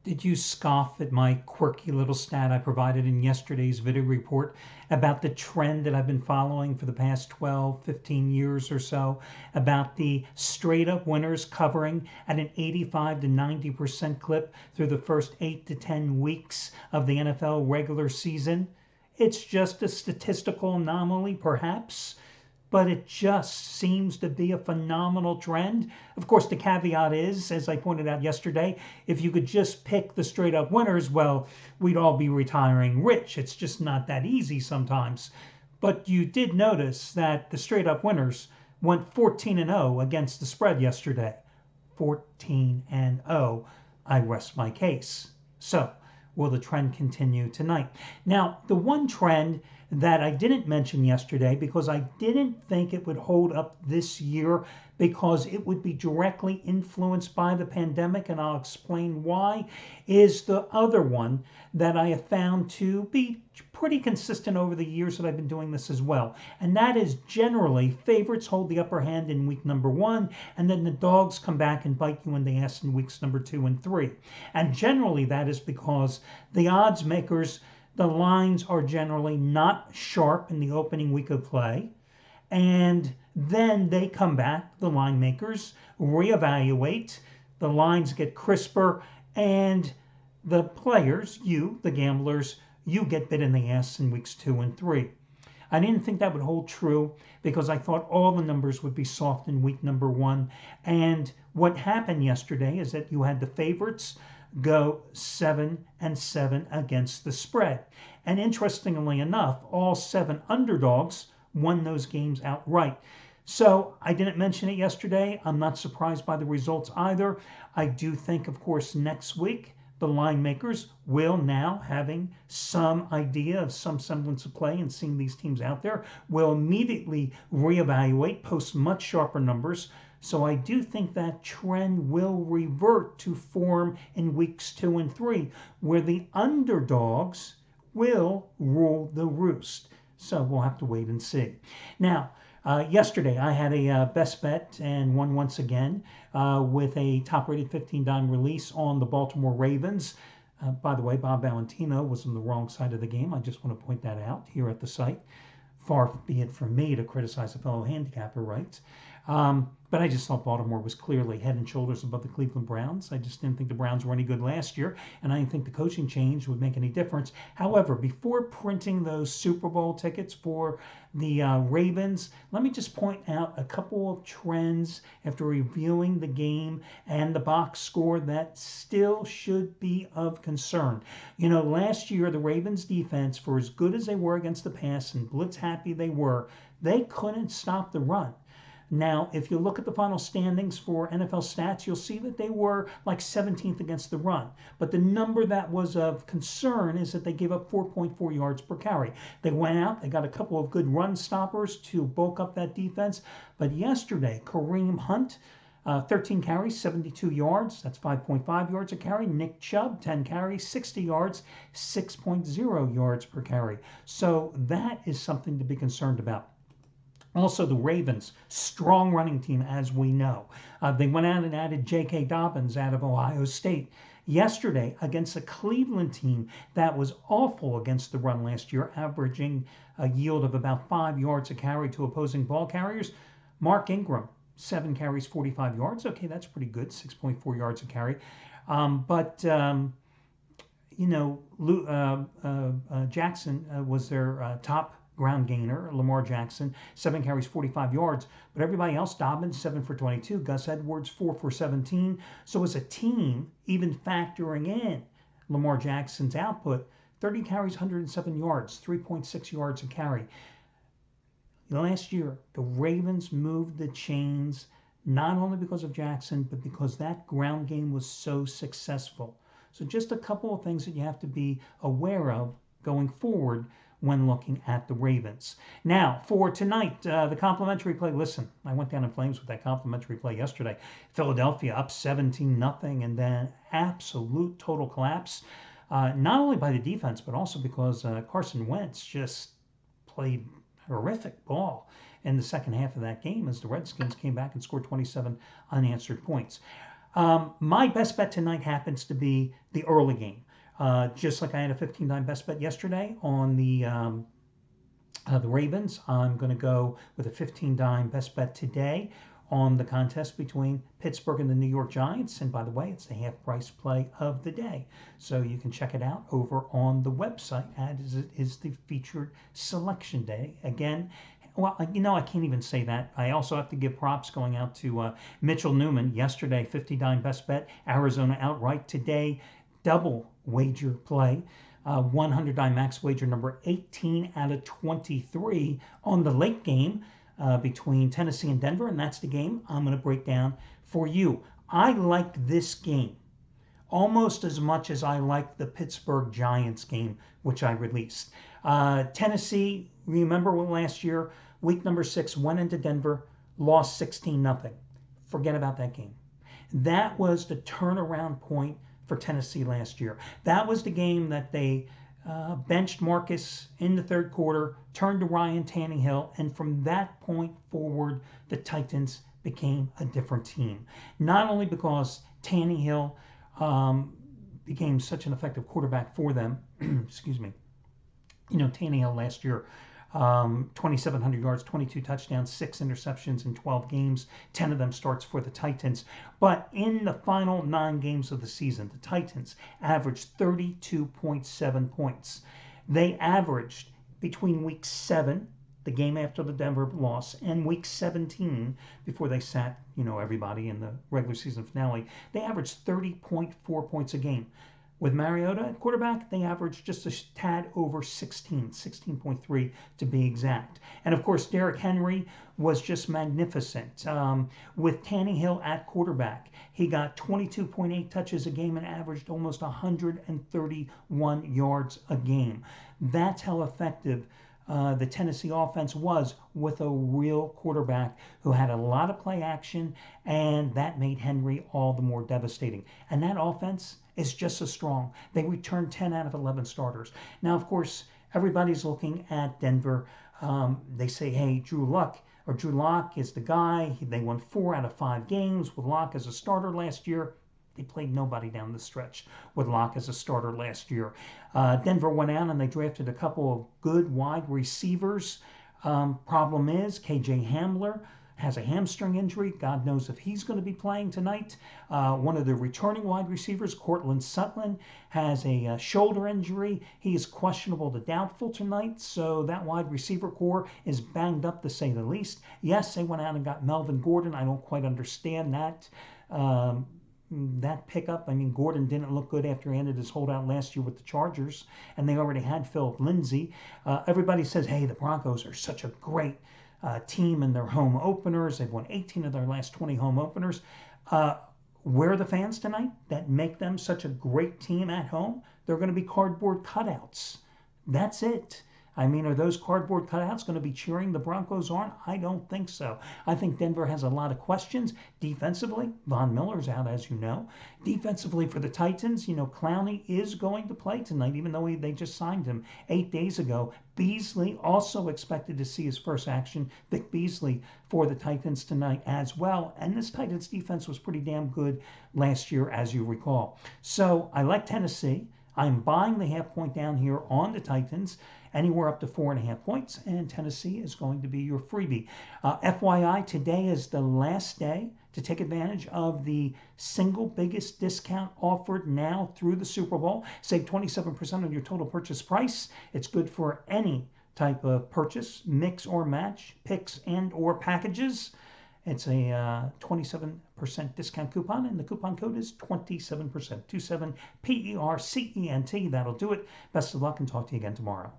Did you scoff at my quirky little stat I provided in yesterday's video report about the trend that I've been following for the past 12, 15 years or so, about the straight up winners covering at an 85 to 90% clip through the first 8 to 10 weeks of the NFL regular season? It's just a statistical anomaly, perhaps, but it just seems to be a phenomenal trend. Of course, the caveat is, as I pointed out yesterday, if you could just pick the straight up winners, well, we'd all be retiring rich. It's just not that easy sometimes. But you did notice that the straight up winners went 14-0 against the spread yesterday. 14-0. I rest my case. So, will the trend continue tonight? Now, the one trend that I didn't mention yesterday because I didn't think it would hold up this year because it would be directly influenced by the pandemic, and I'll explain why, is the other one that I have found to be pretty consistent over the years that I've been doing this as well. And that is generally favorites hold the upper hand in week number 1, and then the dogs come back and bite you in the ass in weeks number 2 and 3. And generally that is because the odds makers, the lines are generally not sharp in the opening week of play, and then they come back, the line makers, reevaluate, the lines get crisper, and the players, you, the gamblers, you get bit in the ass in weeks 2 and 3. I didn't think that would hold true because I thought all the numbers would be soft in week number 1. And what happened yesterday is that you had the favorites go 7-7 against the spread. And interestingly enough, all 7 underdogs won those games outright. So I didn't mention it yesterday. I'm not surprised by the results either. I do think, of course, next week, the line makers will now, having some idea of some semblance of play and seeing these teams out there, will immediately reevaluate, post much sharper numbers. So I do think that trend will revert to form in weeks 2 and 3, where the underdogs will rule the roost. So we'll have to wait and see. Now, yesterday I had a best bet and won once again with a top-rated 15-dime release on the Baltimore Ravens. By the way, Bob Valentino was on the wrong side of the game. I just want to point that out here at the site. Far be it from me to criticize a fellow handicapper, right? But I just thought Baltimore was clearly head and shoulders above the Cleveland Browns. I just didn't think the Browns were any good last year, and I didn't think the coaching change would make any difference. However, before printing those Super Bowl tickets for the Ravens, let me just point out a couple of trends after reviewing the game and the box score that still should be of concern. You know, last year, the Ravens defense, for as good as they were against the pass and blitz happy they were, they couldn't stop the run. Now, if you look at the final standings for NFL stats, you'll see that they were like 17th against the run. But the number that was of concern is that they gave up 4.4 yards per carry. They went out, they got a couple of good run stoppers to bulk up that defense. But yesterday, Kareem Hunt, 13 carries, 72 yards. That's 5.5 yards a carry. Nick Chubb, 10 carries, 60 yards, 6.0 yards per carry. So that is something to be concerned about. Also, the Ravens, strong running team, as we know. They went out and added J.K. Dobbins out of Ohio State yesterday against a Cleveland team that was awful against the run last year, averaging a yield of about 5 yards a carry to opposing ball carriers. Mark Ingram, 7 carries, 45 yards. Okay, that's pretty good, 6.4 yards a carry. Jackson was their top ground gainer, Lamar Jackson, 7 carries, 45 yards. But everybody else, Dobbins, 7 for 22. Gus Edwards, 4 for 17. So as a team, even factoring in Lamar Jackson's output, 30 carries, 107 yards, 3.6 yards a carry. Last year, the Ravens moved the chains not only because of Jackson, but because that ground game was so successful. So just a couple of things that you have to be aware of going forward when looking at the Ravens. Now, for tonight, the complimentary play. Listen, I went down in flames with that complimentary play yesterday. Philadelphia up 17-0, and then absolute total collapse, not only by the defense, but also because Carson Wentz just played horrific ball in the second half of that game as the Redskins came back and scored 27 unanswered points. My best bet tonight happens to be the early game. Just like I had a 15-9 best bet yesterday on the Ravens, I'm going to go with a 15-dime best bet today on the contest between Pittsburgh and the New York Giants. And by the way, it's the half price play of the day. So you can check it out over on the website as it is the featured selection day. Again, well, I can't even say that. I also have to give props going out to Mitchell Newman. Yesterday, 50-dime best bet, Arizona outright. Today, double wager play. 100 dime max wager number 18 out of 23 on the late game between Tennessee and Denver, and that's the game I'm going to break down for you. I like this game almost as much as I like the Pittsburgh Giants game, which I released. Tennessee, remember last year, week number 6, went into Denver, lost 16-0. Forget about that game. That was the turnaround point for Tennessee last year. That was the game that they benched Marcus in the third quarter, turned to Ryan Tannehill, and from that point forward, the Titans became a different team. Not only because Tannehill became such an effective quarterback for them, excuse me. Tannehill last year, 2,700 yards, 22 touchdowns, 6 interceptions in 12 games, 10 of them starts for the Titans. But in the final 9 games of the season, the Titans averaged 32.7 points. They averaged between week 7, the game after the Denver loss, and week 17, before they sat, everybody in the regular season finale, they averaged 30.4 points a game. With Mariota at quarterback, they averaged just a tad over 16.3 to be exact. And of course, Derrick Henry was just magnificent. With Tannehill at quarterback, he got 22.8 touches a game and averaged almost 131 yards a game. That's how effective the Tennessee offense was with a real quarterback who had a lot of play action, and that made Henry all the more devastating. And that offense is just as strong. They returned 10 out of 11 starters. Now, of course, everybody's looking at Denver. They say, hey, Drew Lock is the guy. They won 4 out of 5 games with Lock as a starter last year. They played nobody down the stretch with Lock as a starter last year. Denver went out and they drafted a couple of good wide receivers. Problem is, KJ Hamler has a hamstring injury. God knows if he's going to be playing tonight. One of the returning wide receivers, Cortland Sutton, has a shoulder injury. He is questionable to doubtful tonight, so that wide receiver core is banged up to say the least. Yes, they went out and got Melvin Gordon. I don't quite understand that. That pickup. I mean, Gordon didn't look good after he ended his holdout last year with the Chargers, and they already had Philip Lindsay. Everybody says, hey, the Broncos are such a great team in their home openers. They've won 18 of their last 20 home openers. Where are the fans tonight that make them such a great team at home? They're going to be cardboard cutouts. That's it. I mean, are those cardboard cutouts going to be cheering the Broncos on? I don't think so. I think Denver has a lot of questions. Defensively, Von Miller's out, as you know. Defensively for the Titans, Clowney is going to play tonight, even though they just signed him 8 days ago. Beasley also expected to see his first action. Vic Beasley for the Titans tonight as well. And this Titans defense was pretty damn good last year, as you recall. So I like Tennessee. I'm buying the half point down here on the Titans, anywhere up to 4.5 points, and Tennessee is going to be your freebie. FYI, today is the last day to take advantage of the single biggest discount offered now through the Super Bowl. Save 27% on your total purchase price. It's good for any type of purchase, mix or match, picks and or packages. It's a 27% discount coupon, and the coupon code is 27%. 27 PERCENT. That'll do it. Best of luck, and talk to you again tomorrow.